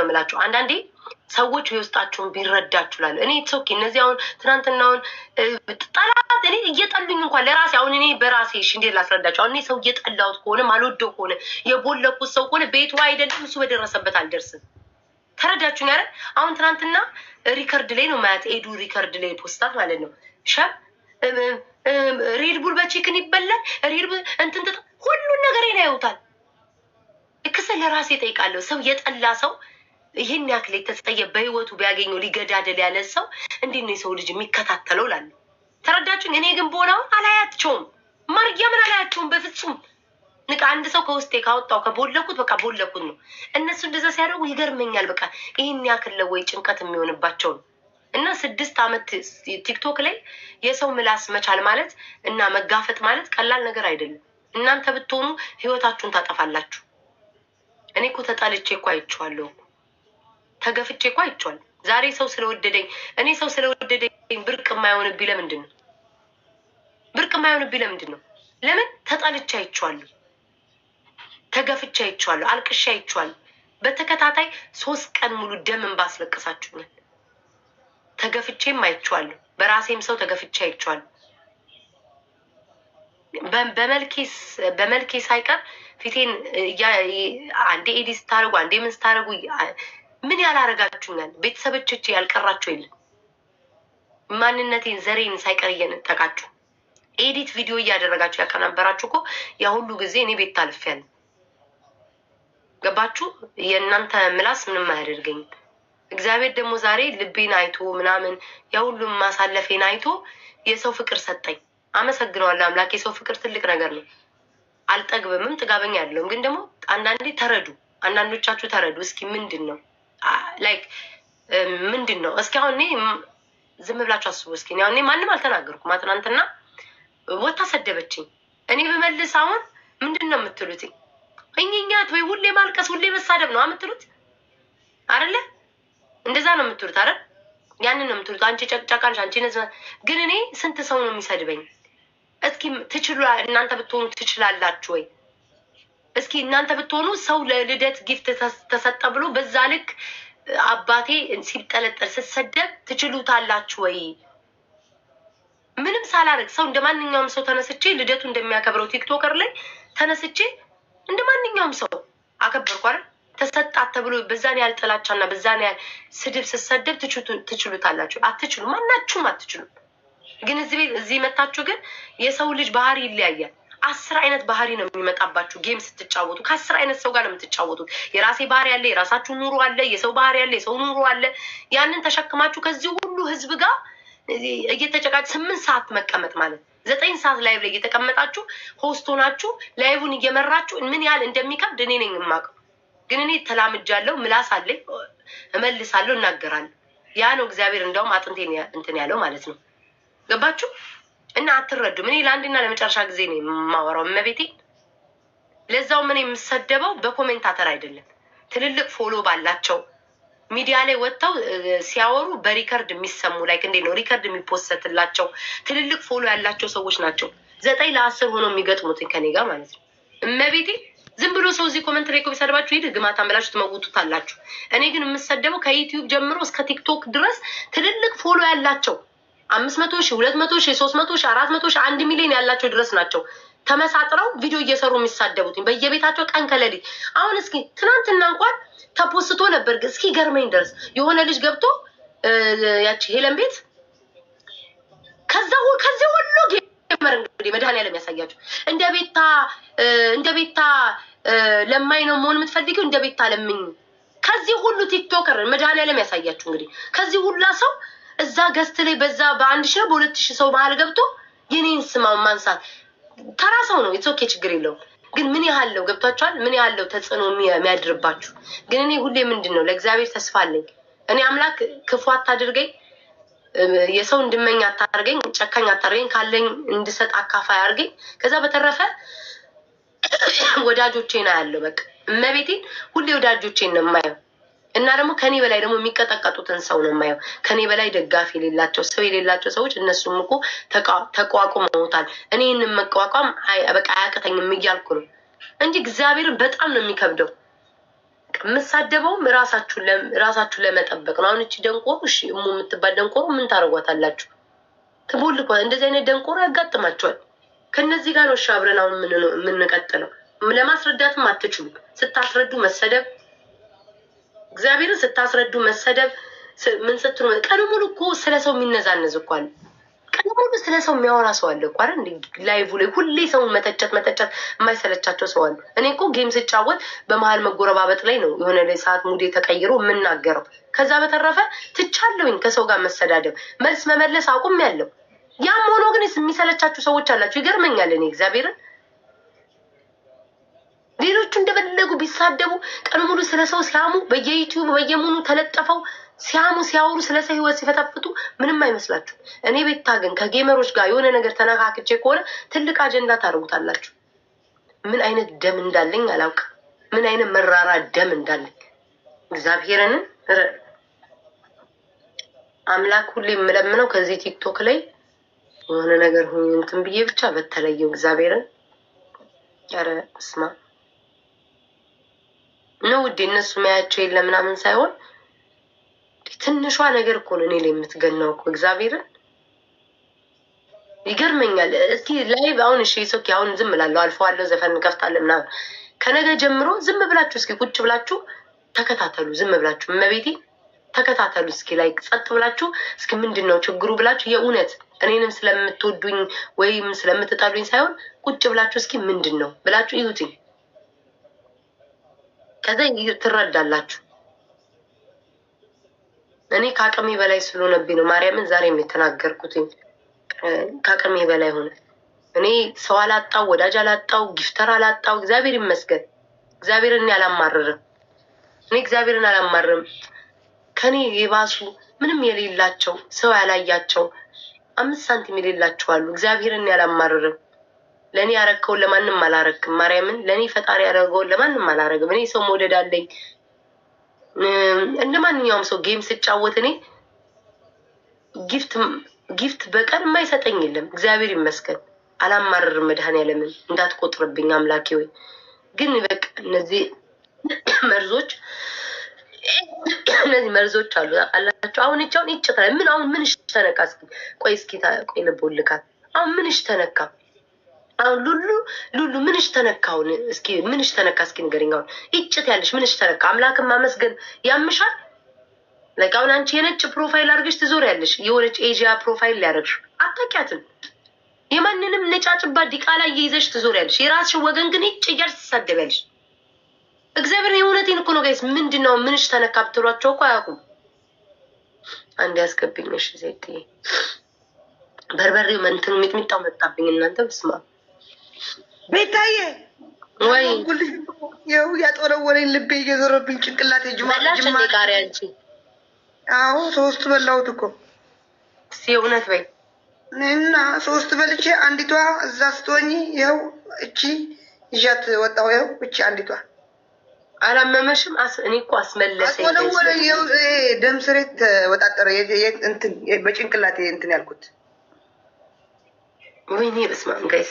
የምላችሁ። አንዳንዴ ሰዎች የውስጣቸውን ቢረዳችኋል። እኔ ኦኬ እነዚህ አሁን ትናንትናውን ጠላት እኔ እየጠሉኝ እንኳን ለራሴ አሁን እኔ በራሴ እሺ እንዴት ላስረዳቸው? አሁን እኔ ሰው እየጠላሁት ከሆነ ማልወደው ከሆነ የቦለኩት ሰው ከሆነ ቤቱ አይደለም እሱ በደረሰበት አልደርስም። ተረዳችሁኝ አይደል? አሁን ትናንትና ሪከርድ ላይ ነው ማለት ኤዱ ሪከርድ ላይ ፖስታት ማለት ነው ሸብ ሬድቡል በቺክን ይበላል ሬድቡል እንትን ሁሉን ነገር ያዩታል። ክስ ለራሴ ጠይቃለሁ። ሰው የጠላ ሰው ይሄን ያክል የተጸየ በህይወቱ ቢያገኘው ሊገዳደል ያለ ሰው እንዴት ነው የሰው ልጅ የሚከታተለው ላለ ተረዳችሁኝ? እኔ ግን ቦናው አላያቸውም ማርያምን አላያቸውም በፍጹም። ንቃ አንድ ሰው ከውስጤ ካወጣው ከቦለኩት በቃ ቦለኩት ነው። እነሱ እንደዛ ሲያደርጉ ይገርመኛል። በቃ ይሄን ያክል ለወይ ጭንቀት የሚሆንባቸው ነው። እና 6 ዓመት ቲክቶክ ላይ የሰው ምላስ መቻል ማለት እና መጋፈጥ ማለት ቀላል ነገር አይደለም። እናንተ ብትሆኑ ህይወታችሁን ታጠፋላችሁ። እኔ እኮ ተጣልቼ እኮ አይቼዋለሁ፣ ተገፍቼ እኮ አይቼዋለሁ። ዛሬ ሰው ስለወደደኝ እኔ ሰው ስለወደደኝ ብርቅ የማይሆንብኝ ለምንድን ነው? ብርቅ የማይሆንብኝ ለምንድን ነው? ለምን ተጣልቼ አይቼዋለሁ፣ ተገፍቼ አይቼዋለሁ፣ አልቅሼ አይቼዋለሁ። በተከታታይ 3 ቀን ሙሉ ደምን ባስለቅሳችሁኛል። ተገፍቼም አይቼዋለሁ፣ በራሴም ሰው ተገፍቼ አይቼዋለሁ። በመልኬ ሳይቀር ፊቴን አንዴ ኤዲ ስታደርጉ አንዴ ምን ስታደርጉ ምን ያላረጋችሁኛል? ቤተሰቦቼ ያልቀራችሁ የለም። ማንነቴን ዘሬን ሳይቀር እየነጠቃችሁ ኤዲት ቪዲዮ እያደረጋችሁ ያቀናበራችሁ እኮ ያ ሁሉ ጊዜ እኔ ቤት ታልፌያለሁ። ገባችሁ? የእናንተ ምላስ ምንም አያደርገኝም። እግዚአብሔር ደግሞ ዛሬ ልቤን አይቶ ምናምን ያ ሁሉም ማሳለፌን አይቶ የሰው ፍቅር ሰጠኝ። አመሰግነዋለሁ አምላክ። የሰው ፍቅር ትልቅ ነገር ነው። አልጠግብምም፣ ጥጋበኛ አይደለሁም። ግን ደግሞ አንዳንዴ ተረዱ፣ አንዳንዶቻችሁ ተረዱ። እስኪ ምንድን ነው ላይክ ምንድን ነው? እስኪ አሁን እኔ ዝም ብላችሁ አስቡ። እስኪ አሁን እኔ ማንም አልተናገርኩም። ትናንትና ወታ ሰደበችኝ። እኔ ብመልስ አሁን ምንድን ነው የምትሉት? እኛኛት ወይ ሁሌ ማልቀስ ሁሌ መሳደብ ነው የምትሉት አይደለ? እንደዛ ነው የምትሉት አይደል? ያንን ነው የምትሉት። አንቺ ጨቅጫቃልሽ፣ አንቺ ነዝ። ግን እኔ ስንት ሰው ነው የሚሰድበኝ? እስኪ ትችሉ እናንተ ብትሆኑ ትችላላችሁ ወይ? እስኪ እናንተ ብትሆኑ ሰው ለልደት ጊፍት ተሰጠ ብሎ በዛ ልክ አባቴ ሲጠለጠል ስትሰደብ ትችሉታላችሁ ወይ? ምንም ሳላረግ ሰው እንደማንኛውም ሰው ተነስቼ ልደቱ እንደሚያከብረው ቲክቶከር ላይ ተነስቼ እንደማንኛውም ሰው አከበርኩ አይደል? ተሰጣት ተብሎ በዛን ያህል ጥላቻና በዛን ያህል ስድብ ስትሰደብ ትችሉታላችሁ? አትችሉም። ማናችሁም አትችሉም። ግን እዚህ መታችሁ ግን የሰው ልጅ ባህሪ ይለያያል። 10 አይነት ባህሪ ነው የሚመጣባችሁ ጌም ስትጫወቱ። ከ10 አይነት ሰው ጋር ነው የምትጫወቱት። የራሴ ባህሪ አለ፣ የራሳችሁ ኑሮ አለ፣ የሰው ባህሪ አለ፣ የሰው ኑሮ አለ። ያንን ተሸክማችሁ ከዚህ ሁሉ ህዝብ ጋር እየተጨቃጭ 8 ሰዓት መቀመጥ ማለት 9 ሰዓት ላይቭ ላይ እየተቀመጣችሁ ሆስቶናችሁ ላይቭን እየመራችሁ ምን ያህል እንደሚከብድ እኔ ነኝ የማውቀው። ግን እኔ ተላምጃለሁ፣ ምላስ አለኝ፣ እመልሳለሁ፣ እናገራለሁ። ያ ነው እግዚአብሔር እንደውም አጥንቴን እንትን ያለው ማለት ነው። ገባችሁ? እና አትረዱም። እኔ ለአንድና ለመጨረሻ ጊዜ ነው የማወራው እመቤቴ። ለዛው ምን የምሰደበው በኮሜንታተር አይደለም። ትልልቅ ፎሎ ባላቸው ሚዲያ ላይ ወጥተው ሲያወሩ በሪከርድ የሚሰሙ ላይክ እንዴት ነው ሪከርድ የሚፖስትላቸው ትልልቅ ፎሎ ያላቸው ሰዎች ናቸው። 9 ለ10 ሆነው የሚገጥሙት ከኔ ጋር ማለት ነው እመቤቴ። ዝም ብሎ ሰው እዚህ ኮሜንት ላይ ቢሰድባችሁ ሂድ ግማታ አምላችሁ ትመውቱታላችሁ። እኔ ግን የምሰደበው ከዩቲዩብ ጀምሮ እስከ ቲክቶክ ድረስ ትልልቅ ፎሎ ያላቸው 500,000 200,000 300,000 400,000 1 ሚሊዮን ያላቸው ድረስ ናቸው ተመሳጥረው ቪዲዮ እየሰሩ የሚሳደቡት በየቤታቸው ቀን ከሌሊት። አሁን እስኪ ትናንትና እንኳን ተፖስቶ ነበር። እስኪ ገርመኝ ድረስ የሆነ ልጅ ገብቶ ያቺ ሄለን ቤት ከዚህ ሁሉ ጌመር እንግዲህ መድኃኒዓለም ያሳያችሁ። እንደ ቤታ ለማይ ነው መሆን የምትፈልጊው፣ እንደ ቤታ ለምኝ። ከዚህ ሁሉ ቲክቶከር መድኃኒዓለም ያሳያችሁ። እንግዲህ ከዚህ ሁላ ሰው እዛ ገስት ላይ በዛ በ1000 በ2000 ሰው መሀል ገብቶ የኔን ስማው ማንሳት ተራ ሰው ነው። ኢትስ ኦኬ ችግር የለውም። ግን ምን ያህለው ገብታችኋል? ምን ያህለው ተጽዕኖ የሚያድርባችሁ። ግን እኔ ሁሌ ምንድነው ለእግዚአብሔር ተስፋ አለኝ። እኔ አምላክ ክፉ አታድርገኝ፣ የሰው እንድመኝ አታርገኝ፣ ጨካኝ አታርገኝ፣ ካለኝ እንድሰጥ አካፋይ አርገኝ። ከዛ በተረፈ ወዳጆቼና ያለው በቃ እመቤቴን ሁሌ ወዳጆቼን ነው የማየው። እና ደግሞ ከኔ በላይ ደግሞ የሚቀጠቀጡትን ሰው ነው የማየው። ከኔ በላይ ደጋፊ የሌላቸው ሰው የሌላቸው ሰዎች እነሱም እኮ ተቋቁመውታል። እኔ ይህንን መቋቋም በቃ አያቅተኝም እያልኩ ነው እንጂ እግዚአብሔርን በጣም ነው የሚከብደው። የምሳደበውም ራሳችሁን ለመጠበቅ ነው። አሁን እቺ ደንቆሮ እሺ እሙ የምትባል ደንቆሮ ምን ታረጓታላችሁ? ትቦልኳ እንደዚህ አይነት ደንቆሮ ያጋጥማቸዋል። ከነዚህ ጋር ነው እሺ አብረን አሁን የምንቀጥለው። ለማስረዳትም አትችሉም። ስታስረዱ መሰደብ፣ እግዚአብሔርን ስታስረዱ መሰደብ። ምን ስትሉ ቀኑ ሙሉ እኮ ስለ ሰው የሚነዛነዝ እኮ አለ። ቀኑ ሙሉ ስለ ሰው የሚያወራ ሰው አለ እኮ አይደል? ላይቭ ላይ ሁሌ ሰውን መተቸት የማይሰለቻቸው ሰው አለ። እኔ እኮ ጌም ስጫወት በመሀል መጎረባበጥ ላይ ነው የሆነ ላይ ሰዓት ሙዴ ተቀይሮ የምናገረው። ከዛ በተረፈ ትቻለሁኝ ከሰው ጋር መሰዳደብ፣ መልስ መመለስ አቁም ያለው። ያም ሆኖ ግን የሚሰለቻችሁ ሰዎች አላችሁ። ይገርመኛል። እኔ እግዚአብሔርን ሌሎቹ እንደፈለጉ ቢሳደቡ ቀኑ ሙሉ ስለ ሰው ሲያሙ በየዩቲዩብ በየሙኑ ተለጠፈው ሲያሙ ሲያወሩ ስለ ሰው ህይወት ሲፈተፍቱ ምንም አይመስላችሁ። እኔ ቤታ ግን ከጌመሮች ጋር የሆነ ነገር ተነካክቼ ከሆነ ትልቅ አጀንዳ ታደርጉታላችሁ። ምን አይነት ደም እንዳለኝ አላውቅም። ምን አይነት መራራ ደም እንዳለኝ እግዚአብሔርን አምላክ ሁሌ የምለምነው ከዚህ ቲክቶክ ላይ የሆነ ነገር ሁኝ እንትን ብዬ ብቻ በተለየው እግዚአብሔርን ኧረ ስማ ነው ውዴ። እነሱ ማያቸው የለ ምናምን ሳይሆን ትንሿ ነገር እኮ ነው እኔ ላይ የምትገናው እኮ እግዚአብሔርን ይገርመኛል። እስኪ ላይቭ አሁን እሺ ሶኪ አሁን ዝም እላለሁ አልፈዋለሁ፣ ዘፈን እንከፍታለን ምናምን። ከነገ ጀምሮ ዝም ብላችሁ እስኪ ቁጭ ብላችሁ ተከታተሉ። ዝም ብላችሁ እመቤቴ ተከታተሉ እስኪ ላይ ጸጥ ብላችሁ እስኪ ምንድነው ችግሩ ብላችሁ የእውነት እኔንም ስለምትወዱኝ ወይም ስለምትጠሉኝ ሳይሆን ቁጭ ብላችሁ እስኪ ምንድነው ብላችሁ ይዩትኝ። ከዛ ትረዳላችሁ። እኔ ከአቅሜ በላይ ስለሆነብኝ ነው ማርያምን ዛሬም የተናገርኩትኝ። ከአቅሜ በላይ ሆነ። እኔ ሰው አላጣው፣ ወዳጅ አላጣው፣ ጊፍተር አላጣው። እግዚአብሔር ይመስገን። እግዚአብሔርን አላማርርም። እኔ እግዚአብሔርን አላማርርም። ከኔ የባሱ ምንም የሌላቸው ሰው ያላያቸው 5 ሳንቲም የሌላቸው አሉ። እግዚአብሔርን አላማርርም። ለኔ ያረከውን ለማንም አላረክም። ማርያምን ለኔ ፈጣሪ ያረገውን ለማንም አላረግም። እኔ ሰው መውደድ አለኝ። እንደ ማንኛውም ሰው ጌም ስጫወት እኔ ጊፍት በቀን የማይሰጠኝ የለም። እግዚአብሔር ይመስገን። አላማርርም። መድኃኔዓለምን እንዳትቆጥርብኝ አምላኬ ወይ። ግን በቃ እነዚህ መርዞች አሉ አላቸው። አሁን እቻውን ይጭታል። ምን አሁን ምንሽ ተነካ? እስኪ ቆይ ልቦልካል። አሁን ምንሽ ተነካ? አሁን ሉሉ ምንሽ ተነካውን? እስኪ ምንሽ ተነካ? እስኪ ንገሪኝ። አሁን ይጭት ያለሽ ምንሽ ተነካ? አምላክን ማመስገን ያምሻል? ለቃውን አንቺ የነጭ ፕሮፋይል አድርገሽ ትዞሪያለሽ። የሆነች ኤዥያ ፕሮፋይል ሊያደርግሽ አታውቂያትም። የማንንም ነጫጭባ ዲቃላ እየይዘሽ ትዞሪያለሽ። የራስሽ ወገን ግን ይጭ እያልሽ ትሳደቢያለሽ። እግዚአብሔር የእውነቴን እኮ ነው ጋይስ። ምንድነው ምንሽ ተነካ ብትሏቸው እኮ አያውቁም። አንድ ያስገብኝ። እሺ ዘይት በርበሬው መንተኑ ሚጥሚጣው መጣብኝ። እናንተ ብስማ ቤታዬ ወይ ያው ያጦረወረኝ ልቤ እየዞረብኝ ጭንቅላቴ ጅማ ጋር አንቺ አዎ 3 በላሁት እኮ እውነት በይ እና 3 በልቼ አንዲቷ እዛ ስትሆኚ ይኸው እቺ ይዣት ወጣሁ። ይኸው እቺ አንዲቷ አላመመሽም? እኔ እኮ አስመለሰኝ። ይኸው ደም ስሬት ወጣጠረ እንትን በጭንቅላቴ እንትን ያልኩት። ወይኔ በስመ አብ ጋይስ።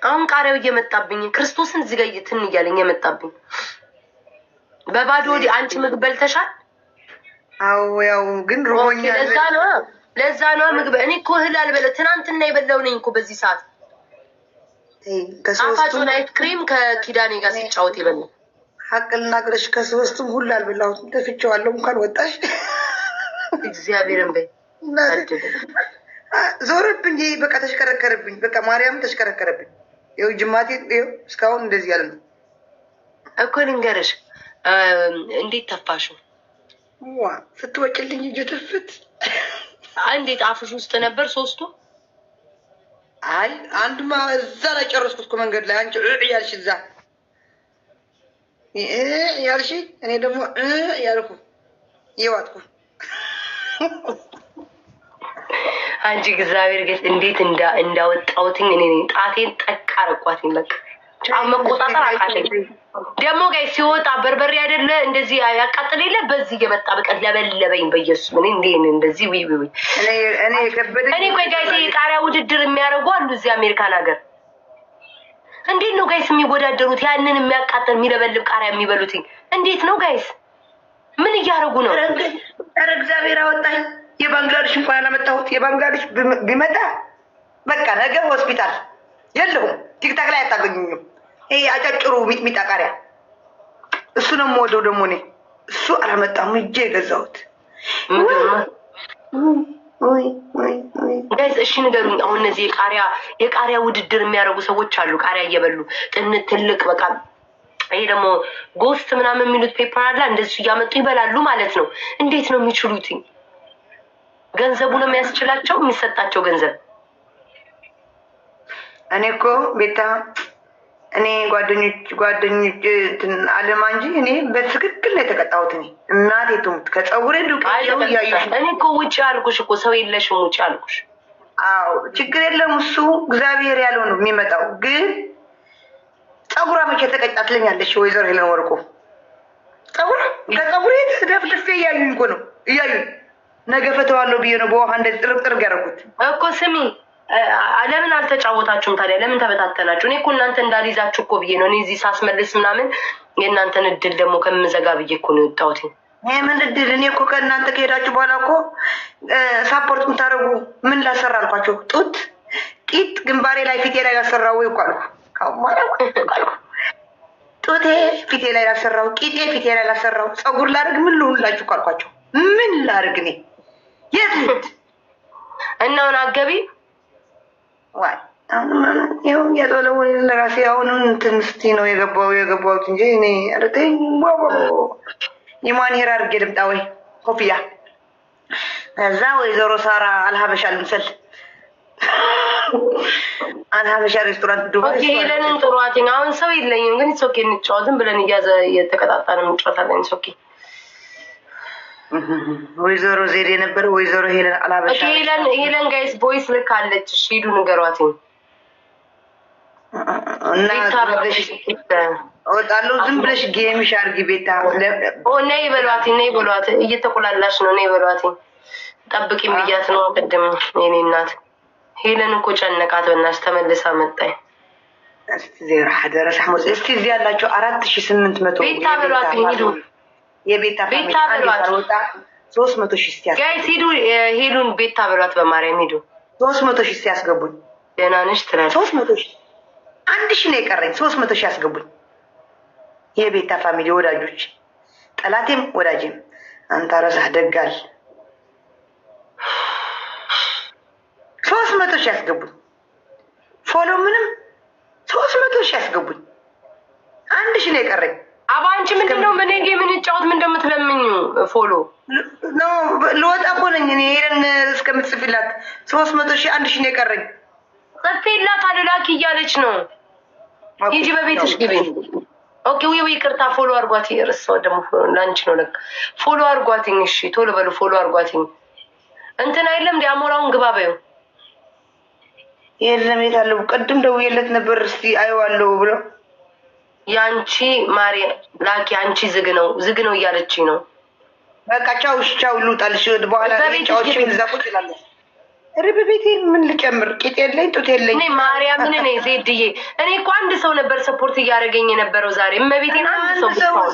አሁን ቃሪያው እየመጣብኝ ክርስቶስን እዚህ ጋር እንትን እያለኝ የመጣብኝ በባዶ ወዲ። አንቺ ምግብ በልተሻል? አዎ ያው ግን ሮሆኛል። ለዛ ነው ምግብ። እኔ እኮ እህል አልበለ ትናንትና የበላው ነኝ እኮ በዚህ ሰዓት። ጣፋጩን አይስክሪም ከኪዳኔ ጋር ሲጫወት የበላው ሀቅ ልናገርሽ ከ3ቱም ሁሉ አልበላሁትም። ተፍቼዋለሁ። እንኳን ወጣሽ እግዚአብሔርን በይ። ዞርብኝ። በቃ ተሽከረከረብኝ። በቃ ማርያም ተሽከረከረብኝ። ይኸው ጅማቴ ይኸው እስካሁን እንደዚህ ያለ ነው እኮ። ልንገርሽ እንዴት ተፋሽው? ዋ ስትወጭልኝ እየተፍት እንዴት አፍሽ ውስጥ ነበር 3ቱ? አይ አንዱማ እዛ ላይ ጨረስኩት እኮ መንገድ ላይ። አንቺ ያልሽ እዛ ያልሽ፣ እኔ ደግሞ ያልኩ ይዋጥኩ። አንቺ እግዚአብሔር ግን እንዴት እንዳወጣሁትኝ እኔ ጣቴን ጠቅ አረኳትኝ። በቃ ጫም መቆጣጠር አቃተኝ። ደግሞ ጋይ ሲወጣ በርበሬ አይደለ እንደዚህ ያቃጥል የለ በዚህ እየመጣ በቃ ለበለበኝ። በኢየሱስ ምን እንደዚህ ዊ እኔ ቆይ ጋይስ የቃሪያ ውድድር የሚያደርጉ አሉ እዚህ አሜሪካን ሀገር። እንዴት ነው ጋይስ የሚወዳደሩት? ያንን የሚያቃጥል የሚለበልብ ቃሪያ የሚበሉት እንዴት ነው ጋይስ? ምን እያደረጉ ነው? ኧረ እግዚአብሔር አወጣኝ። የባንግላዴሽ እንኳን አላመጣሁት። የባንግላዴሽ ቢመጣ በቃ ነገ ሆስፒታል የለሁም። ቲክታክ ላይ አታገኙኝም። ይሄ አጫጭሩ ሚጥሚጣ ቃሪያ እሱ ነው የምወደው። ደግሞ እኔ እሱ አላመጣም እጄ የገዛሁት። ጋይስ እሺ ንገሩኝ። አሁን እነዚህ የቃሪያ ውድድር የሚያደርጉ ሰዎች አሉ። ቃሪያ እየበሉ ትልቅ በቃ ይሄ ደግሞ ጎስት ምናምን የሚሉት ፔፐር አለ። እንደሱ እያመጡ ይበላሉ ማለት ነው። እንዴት ነው የሚችሉት? ገንዘቡ ነው የሚያስችላቸው? የሚሰጣቸው ገንዘብ? እኔ እኮ ቤታ እኔ ጓደኞች አለማ እንጂ እኔ በትክክል ነው የተቀጣሁት። እኔ እናቴ ትሙት ከፀጉሬ ዱቄው እያዩሽ። እኔ እኮ ውጭ አልኩሽ እኮ ሰው የለሽም ውጭ አልኩሽ። አዎ ችግር የለም እሱ እግዚአብሔር ያለው ነው የሚመጣው። ግን ፀጉሯ መቼ ተቀጫ ትለኛለሽ ወይዘሮ ሄለን ወርቁ? ከፀጉሬ ደፍድፌ እያዩኝ እኮ ነው እያዩኝ። ነገ ፈተዋለሁ ብዬ ነው በውሃ እንደዚህ ጥርብ ያደረጉት እኮ። ስሚ ለምን አልተጫወታችሁም ታዲያ? ለምን ተበታተናችሁ? እኔ እኮ እናንተ እንዳልይዛችሁ እኮ ብዬ ነው። እኔ እዚህ ሳስመልስ ምናምን የእናንተን እድል ደግሞ ከምዘጋ ብዬ እኮ ነው የወጣሁት። ይሄ ምን እድል? እኔ እኮ ከእናንተ ከሄዳችሁ በኋላ እኮ ሳፖርት የምታደርጉ ምን ላሰራ አልኳቸው። ቂጥ ግንባሬ ላይ ፊቴ ላይ ላሰራው ወይ እኮ አልኩ። ጡቴ ፊቴ ላይ ላሰራው፣ ቂጤ ፊቴ ላይ ላሰራው፣ ፀጉር ላደርግ ምን ልሁንላችሁ እኮ አልኳቸው። ምን ላደርግ እኔ የት እና አሁን አገቢ ዋይ ይኸው እያጠለው ለራሴ አሁንም እንትን እስኪ ነው የገባሁት እንጂ እኔ አረተኝ የማን ሄራ አድርጌ ልምጣ ወይ ኮፍያ ከዛ ወይዘሮ ሳራ አልሀበሻ ልምሰል አልሀበሻ ሬስቶራንት ዱባይ ሄለንን ጥሯትኝ። አሁን ሰው የለኝም ግን ሶኬ እንጫወትም ብለን እየተቀጣጣን እንጫወታለን። ሶኬ ወይዘሮ ዜድ የነበረ ወይዘሮ ሄለን አልሀበሻ ሄለን ጋይስ ቦይስ ልካለች። እሺ ሂዱ ንገሯትኝ እና እወጣለሁ። ዝም ብለሽ ጌምሽ አድርጊ ቤታ። ነይ በሏትኝ፣ ነይ በሏት። እየተቆላላሽ ነው። ነይ በሏትኝ። ጠብቂኝ ብያት ነው ቅድም። የኔ እናት ሄለን እኮ ጨነቃት። በእናትሽ ተመልሳ መጣኝ። እስቲ ዜሮ ሐደረ ሳሙስ እስቲ እዚህ ያላችሁ 4800 ቤታ በሏትኝ። ሂዱ የቤታ ፋሚሊ አንድ ሳልወጣ 300,000 እስቲ ጋይስ ሂዱ። ሄሉን ቤታ በሏት። በማርያም ሂዱ። 300,000 እስቲ ያስገቡኝ። ደህና ነሽ ትላለች። 300,000 1,000 ነው የቀረኝ። 300,000 ያስገቡኝ። የቤታ ፋሚሊ ወዳጆች፣ ጠላቴም ወዳጄም አንተ ረሳህ ደጋል 300,000 ያስገቡኝ። ፎሎ ምንም 300,000 ያስገቡኝ። 1,000 ነው የቀረኝ። አባ አንቺ ምንድነው ምን ጫወት ምን እንደምትለምኙ? ፎሎ ኖ ልወጣ እኮ ነኝ እኔ ሄደን እስከምትጽፊላት 300,000 1,000 ነው የቀረኝ። ጽፌላት አልላኪ እያለች ነው። ሂጂ በቤትሽ ግቢ። ኦኬ ወይ ይቅርታ፣ ፎሎ አርጓት። እርሷ ደግሞ ላንቺ ነው ለካ። ፎሎ አርጓትኝ። እሺ ቶሎ በሉ ፎሎ አርጓትኝ። እንትን አይደለም እንደ አሞራውን ግባ በይው። የለም የት አለው? ቅድም ደውዬለት ነበር እስቲ አየዋለሁ ብሎ ያንቺ ማሪ ላኪ አንቺ ዝግ ነው እያለችኝ ነው። በቃ ቻው ቻው ልውጣልሽ። በኋላ ቻውሽ እዛ ቁጭ እላለሁ። በቤቴ ምን ልጨምር? ቂጥ የለኝ ጡት የለኝ። እኔ ማርያምን እኔ ዜድዬ እኔ እኮ አንድ ሰው ነበር ሰፖርት እያደረገኝ የነበረው ዛሬ። እመቤቴን አንድ ሰው ብቻውን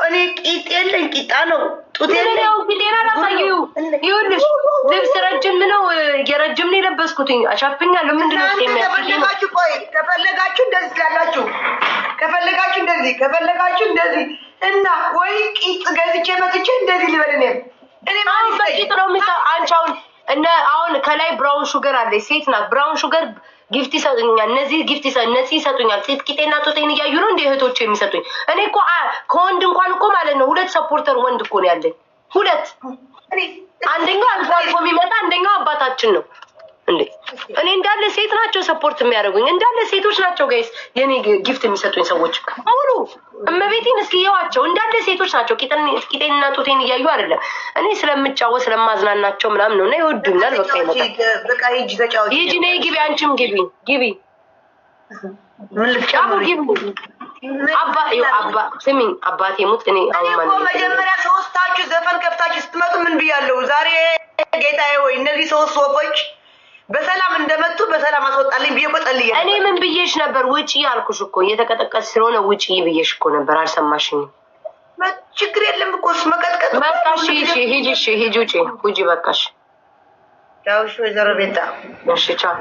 እኔ ቂጥ የለኝ ቂጣ ነው ጡት የለኝ። ሌላ ላሳየው። ይኸውልሽ ልብስ ረጅም ነው የረጅም ነው የለበስኩትኝ። አሻፍኛለሁ። ምንድነው ከፈለጋችሁ ቆይ ከፈለጋችሁ እንደዚህ ያላችሁ ከፈለጋችሁ እንደዚህ እና ወይ ቂጥ ገዝቼ መጥቼ እንደዚህ ልበል እኔ አሁን በቂጥ ነው አንቺ አሁን ከላይ ብራውን ሹገር አለ። ሴት ናት። ብራውን ሹገር ጊፍት ይሰጡኛል። እነዚህ ይሰጡኛል። ሴት ቂጤና ጦጤን እያዩ ነው እንደ እህቶቼ የሚሰጡኝ። እኔ እኮ ከወንድ እንኳን እኮ ማለት ነው 2 ሰፖርተር ወንድ እኮ ነው ያለኝ። 2 አንደኛው አልፎ አልፎ የሚመጣ አንደኛው አባታችን ነው እንዴ። እኔ እንዳለ ሴት ናቸው ሰፖርት የሚያደርጉኝ። እንዳለ ሴቶች ናቸው ጋይስ የኔ ጊፍት የሚሰጡኝ ሰዎች ሙሉ። እመቤቴን እስኪ ይዋቸው እንዳለ ሴቶች ናቸው። ቂጤንና ጡቴን እያዩ አይደለም። እኔ ስለምጫወት ስለማዝናናቸው ምናምን ነው እና ይወዱኛል። በቃ ይመጣ በቃ ሂጂ ተጫወቺ። ሂጂ ነይ ግቢ። አንቺም ግቢ ምን ልትጫወቱ አባ ስሚኝ አባቴ ሙት። እኔ አሁን ማለት ነው መጀመሪያ ሶስታችሁ ዘፈን ከፍታችሁ ስትመጡ ምን ብያለሁ? ዛሬ ጌታዬ ወይ እነዚህ 3 ወፎች በሰላም እንደመጡ በሰላም አስወጣልኝ ብዬ ቆጠልኝ። እኔ ምን ብዬሽ ነበር? ውጪ ያልኩሽ እኮ እየተቀጠቀጥ ስለሆነ ውጪ ብዬሽ እኮ ነበር። አልሰማሽኝም? ችግር የለም እኮ መቀጥቀጥ። በቃሽ ሂጂ ውጪ በቃሽ። ዳውሽ ወይዘሮ ቤታ እሺ ቻው።